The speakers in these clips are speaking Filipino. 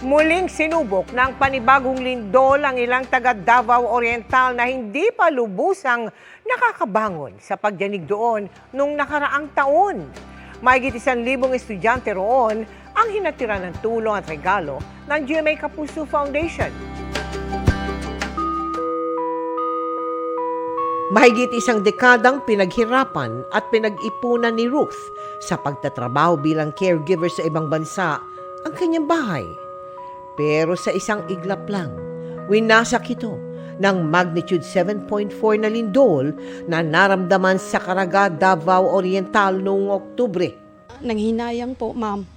Muling sinubok ng panibagong lindol ang ilang taga Davao Oriental na hindi pa lubusang nakakabangon sa pagyanig doon nung nakaraang taon. Mahigit 1,000 estudyante roon ang hinatira ng tulong at regalo ng GMA Kapuso Foundation. Mahigit 1 dekadang pinaghirapan at pinag-ipunan ni Ruth sa pagtatrabaho bilang caregiver sa ibang bansa ang kanyang bahay. Pero sa isang iglap lang, winasak ito ng magnitude 7.4 na lindol na naramdaman sa Caraga, Davao Oriental noong Oktubre. Nanghinayang po, ma'am.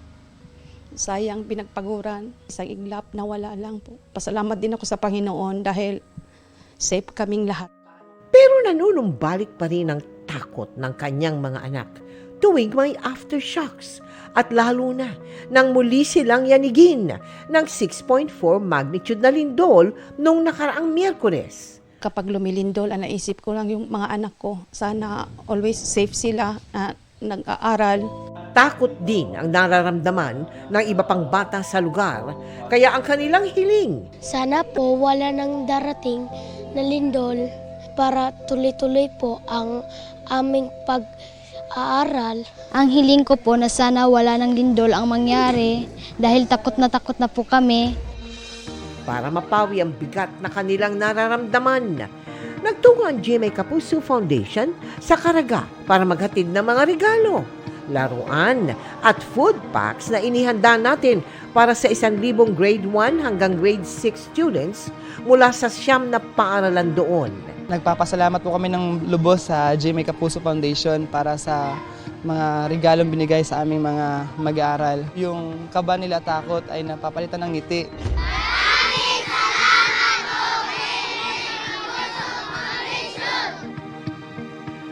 Sayang pinagpaguran. Isang iglap, nawala lang po. Pasalamat din ako sa Panginoon dahil safe kaming lahat. Pero nanunumbalik pa rin ang takot ng kanyang mga anak tuwing may aftershocks at lalo na nang muli silang yanigin ng 6.4 magnitude na lindol noong nakaraang Miyerkules. Kapag lumilindol, naisip ko lang yung mga anak ko. Sana always safe sila na nag-aaral. Takot din ang nararamdaman ng iba pang bata sa lugar, kaya ang kanilang hiling. Sana po wala nang darating na lindol para tuloy-tuloy po ang aming pag-aaral. Ang hiling ko po na sana wala nang lindol ang mangyari dahil takot na po kami. Para mapawi ang bigat na kanilang nararamdaman, nagtungo ang GMA Kapuso Foundation sa Caraga para maghatid ng mga regalo, laruan at food packs na inihanda natin para sa 1,000 grade 1 hanggang grade 6 students mula sa 9 na paaralan doon. Nagpapasalamat po kami ng lubos sa GMA Kapuso Foundation para sa mga regalong binigay sa aming mga mag-aaral. Yung kaba nila takot ay napapalitan ng ngiti.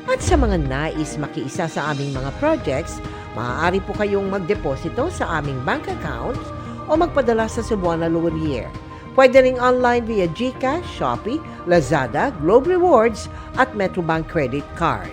At sa mga nais makiisa sa aming mga projects, maaari po kayong magdeposito sa aming bank account o magpadala sa Cebuana Laurier. Pwede ring online via GCash, Shopee, Lazada, Globe Rewards at Metrobank Credit Card.